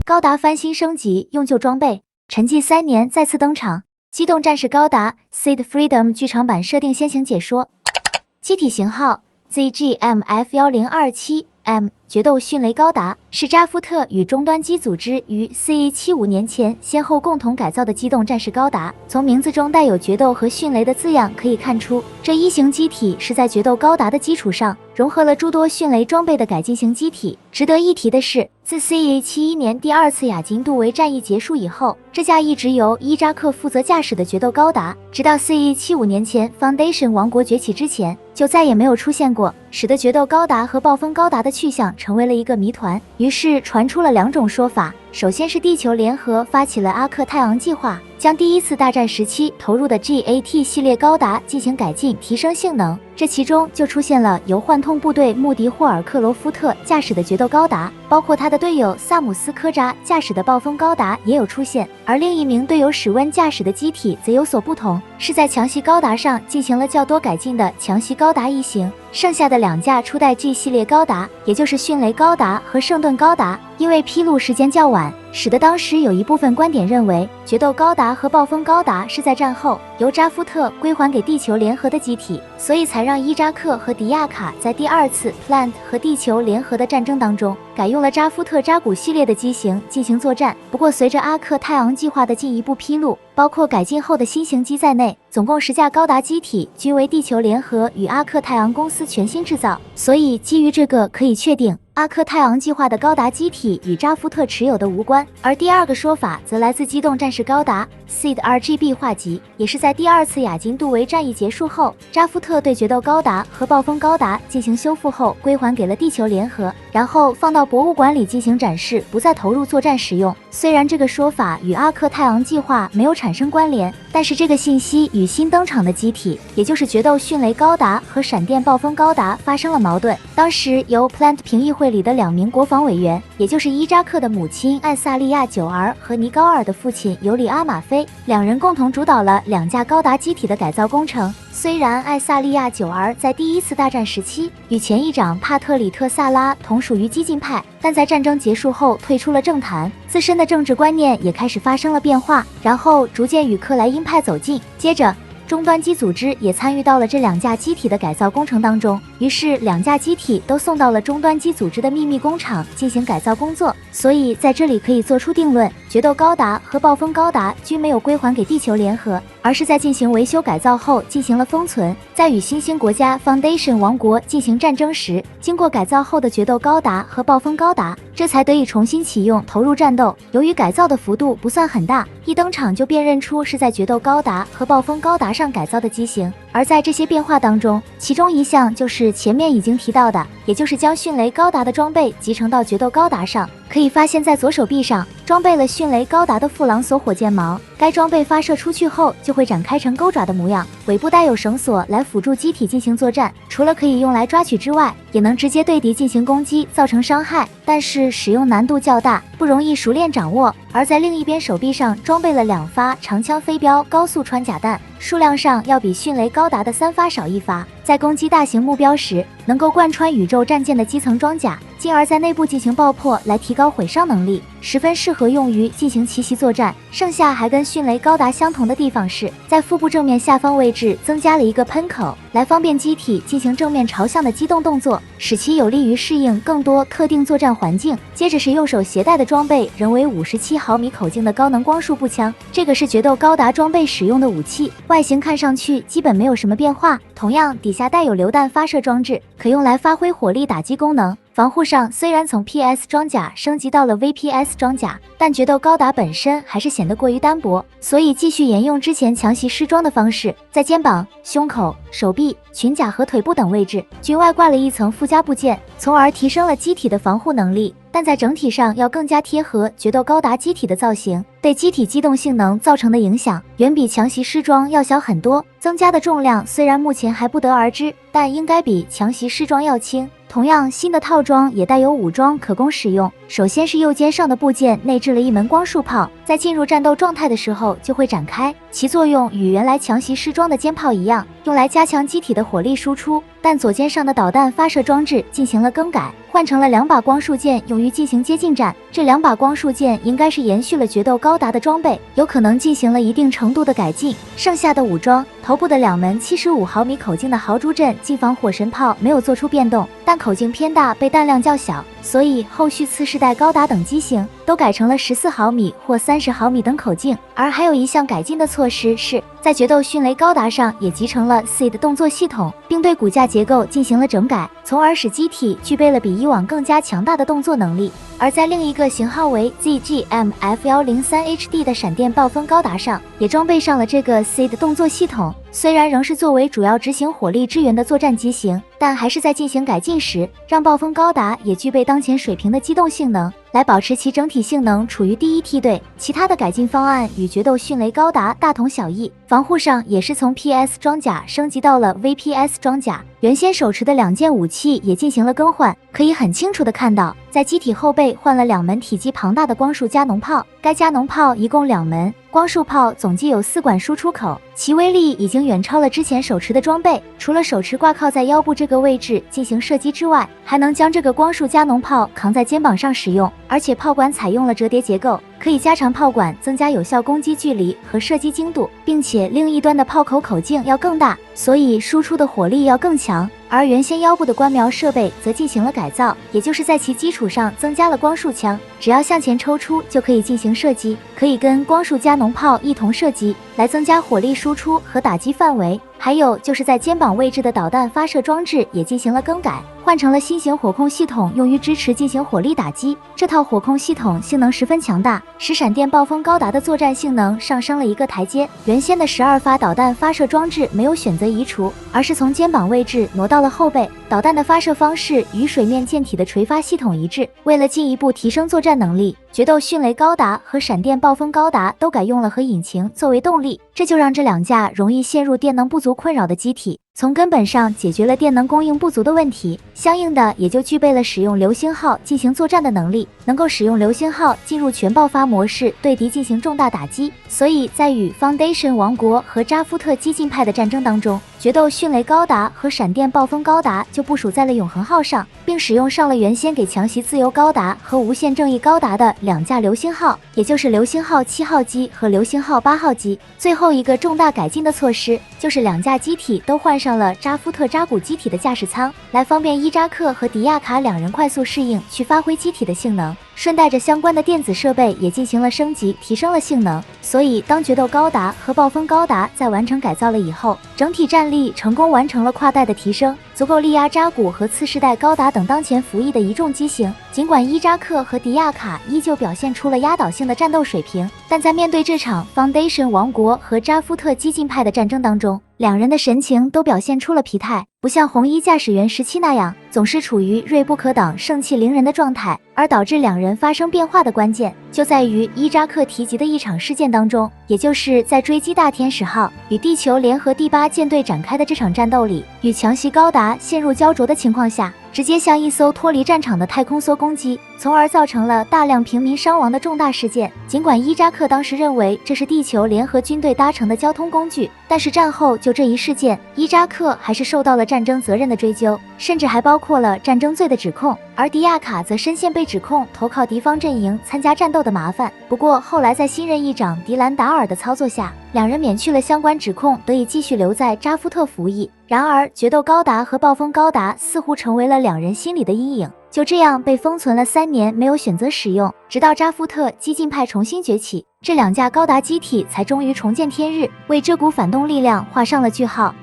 高达翻新升级，用旧装备，沉寂3年再次登场。机动战士高达 Seed Freedom 剧场版设定先行解说。机体型号 ZGMF1027M 决斗迅雷高达是扎夫特与终端机组织于CE75年前先后共同改造的机动战士高达。从名字中带有决斗和迅雷的字样可以看出，这一型机体是在决斗高达的基础上融合了诸多迅雷装备的改进型机体。值得一提的是，自CE71年第2次亚金杜维战役结束以后，这架一直由伊扎克负责驾驶的决斗高达，直到CE75年前 Foundation 王国崛起之前，就再也没有出现过，使得决斗高达和暴风高达的去向成为了一个谜团。于是传出了2种说法，首先是地球联合发起了阿克太昂计划，将第1次大战时期投入的 GAT 系列高达进行改进，提升性能。这其中就出现了由幻痛部队穆迪霍尔克罗夫特驾驶的决斗高达，包括他的队友萨姆斯科扎驾驶的暴风高达也有出现。而另一名队友史温驾驶的机体则有所不同，是在强袭高达上进行了较多改进的强袭高达一型。剩下的2架初代 G 系列高达，也就是迅雷高达和圣盾高达，因为披露时间较晚，使得当时有一部分观点认为，决斗高达和暴风高达是在战后由扎夫特归还给地球联合的机体，所以才让伊扎克和迪亚卡在第2次 Plant 和地球联合的战争当中，改用了扎夫特扎古系列的机型进行作战。不过随着阿克太昂计划的进一步披露，包括改进后的新型机在内，总共10架高达机体均为地球联合与阿克太昂公司全新制造，所以基于这个可以确定，阿克太昂计划的高达机体与扎夫特持有的无关。而第2个说法则来自机动战士高达 Seed RGB 画集，也是在第2次亚金杜维战役结束后，扎夫特对决斗高达和暴风高达进行修复后归还给了地球联合，然后放到博物馆里进行展示，不再投入作战使用。虽然这个说法与阿克太昂计划没有产生关联，但是这个信息与新登场的机体，也就是决斗迅雷高达和闪电暴风高达发生了矛盾。当时由 Plant 评议会里的2名国防委员，也就是伊扎克的母亲艾萨利亚9儿和尼高尔的父亲尤里阿马菲，2人共同主导了2架高达机体的改造工程。虽然艾萨利亚9儿在第1次大战时期与前议长帕特里特萨拉同属于激进派，但在战争结束后退出了政坛，自身的政治观念也开始发生了变化，然后逐渐与克莱因派走近。接着终端机组织也参与到了这2架机体的改造工程当中，于是2架机体都送到了终端机组织的秘密工厂进行改造工作。所以在这里可以做出定论，决斗高达和暴风高达均没有归还给地球联合，而是在进行维修改造后进行了封存。在与新兴国家 Foundation 王国进行战争时，经过改造后的决斗高达和暴风高达这才得以重新启用投入战斗。由于改造的幅度不算很大，一登场就辨认出是在决斗高达和暴风高达上改造的机型。而在这些变化当中，其中一项就是前面已经提到的，也就是将迅雷高达的装备集成到决斗高达上。可以发现在左手臂上装备了迅雷高达的富朗索火箭矛，该装备发射出去后就会展开成钩爪的模样，尾部带有绳索来辅助机体进行作战，除了可以用来抓取之外，也能直接对敌进行攻击造成伤害，但是使用难度较大，不容易熟练掌握。而在另一边手臂上装备了2发长枪飞镖高速穿甲弹，数量上要比迅雷高达的3发少1发，在攻击大型目标时能够贯穿宇宙战舰的基层装甲，进而在内部进行爆破来提高毁伤能力，十分适合用于进行奇袭作战。剩下还跟迅雷高达相同的地方是，在腹部正面下方位置增加了一个喷口，来方便机体进行正面朝向的机动动作，使其有利于适应更多特定作战环境。接着是右手携带的装备，仍为57毫米口径的高能光束步枪，这个是决斗高达装备使用的武器，外形看上去基本没有什么变化，同样底下带有榴弹发射装置，可用来发挥火力打击功能。防护上虽然从 PS 装甲升级到了 VPS 装甲，但决斗高达本身还是显得过于单薄，所以继续沿用之前强袭施装的方式，在肩膀、胸口、手臂、裙甲和腿部等位置均外挂了一层附加部件，从而提升了机体的防护能力，但在整体上要更加贴合决斗高达机体的造型，对机体机动性能造成的影响远比强袭施装要小很多。增加的重量虽然目前还不得而知，但应该比强袭施装要轻。同样，新的套装也带有武装可供使用，首先是右肩上的部件内置了一门光束炮，在进入战斗状态的时候就会展开，其作用与原来强袭失装的肩炮一样，用来加强机体的火力输出。但左肩上的导弹发射装置进行了更改，换成了2把光束剑，用于进行接近战。这2把光束剑应该是延续了决斗高达的装备，有可能进行了一定程度的改进。剩下的武装，头部的2门75毫米口径的豪猪阵近防火神炮没有做出变动，但口径偏大，被弹量较小，所以后续次世代高达等机型都改成了14毫米或30毫米等口径。而还有一项改进的措施是，在决斗迅雷高达上也集成了 C 的动作系统，并对骨架结构进行了整改，从而使机体具备了比以往更加强大的动作能力。而在另一个型号为 ZGM-F103HD 的闪电暴风高达上，也装备上了这个 C 的动作系统。虽然仍是作为主要执行火力支援的作战机型，但还是在进行改进时，让暴风高达也具备当前水平的机动性能，来保持其整体性能处于第一梯队。其他的改进方案与决斗迅雷高达大同小异，防护上也是从 PS 装甲升级到了 VPS 装甲，原先手持的2件武器也进行了更换，可以很清楚的看到，在机体后背换了2门体积庞大的光束加农炮，该加农炮一共2门。光束炮总计有4管输出口，其威力已经远超了之前手持的装备。除了手持挂靠在腰部这个位置进行射击之外，还能将这个光束加农炮扛在肩膀上使用，而且炮管采用了折叠结构，可以加长炮管，增加有效攻击距离和射击精度，并且另一端的炮口口径要更大，所以输出的火力要更强。而原先腰部的观瞄设备则进行了改造，也就是在其基础上增加了光束枪，只要向前抽出就可以进行射击，可以跟光束加农炮一同射击，来增加火力输出和打击范围。还有就是在肩膀位置的导弹发射装置也进行了更改，换成了新型火控系统，用于支持进行火力打击。这套火控系统性能十分强大，使闪电暴风高达的作战性能上升了一个台阶。原先的12发导弹发射装置没有选择移除，而是从肩膀位置挪到了后背。导弹的发射方式与水面舰体的垂发系统一致。为了进一步提升作战能力，决斗迅雷高达和闪电暴风高达都改用了核引擎作为动力，这就让这2架容易陷入电能不足困扰的机体从根本上解决了电能供应不足的问题，相应的也就具备了使用流星号进行作战的能力，能够使用流星号进入全爆发模式对敌进行重大打击。所以在与 Foundation 王国和扎夫特激进派的战争当中，决斗迅雷高达和闪电暴风高达就部署在了永恒号上，并使用上了原先给强袭自由高达和无限正义高达的2架流星号，也就是流星号7号机和流星号8号机。最后一个重大改进的措施就是2架机体都换上了扎夫特扎古机体的驾驶舱，来方便伊扎克和迪亚卡2人快速适应去发挥机体的性能，顺带着相关的电子设备也进行了升级，提升了性能。所以当决斗高达和暴风高达在完成改造了以后，整体战力成功完成了跨代的提升，足够力压扎古和次世代高达等当前服役的一众机型。尽管伊扎克和迪亚卡依旧表现出了压倒性的战斗水平，但在面对这场 Foundation 王国和扎夫特激进派的战争当中，2人的神情都表现出了疲态，不像红衣驾驶员17那样总是处于锐不可挡、盛气凌人的状态，而导致2人发生变化的关键就在于伊扎克提及的一场事件当中，也就是在追击大天使号与地球联合第8舰队展开的这场战斗里，与强袭高达陷入焦灼的情况下，直接向一艘脱离战场的太空梭攻击，从而造成了大量平民伤亡的重大事件。尽管伊扎克当时认为这是地球联合军队搭乘的交通工具，但是战后就这一事件，伊扎克还是受到了战争责任的追究，甚至还包括了战争罪的指控。而迪亚卡则深陷被指控投靠敌方阵营参加战斗的麻烦。不过后来在新任议长迪兰达尔的操作下，2人免去了相关指控，得以继续留在扎夫特服役。然而决斗高达和暴风高达似乎成为了2人心里的阴影，就这样被封存了3年，没有选择使用，直到扎夫特激进派重新崛起，这2架高达机体才终于重见天日，为这股反动力量画上了句号。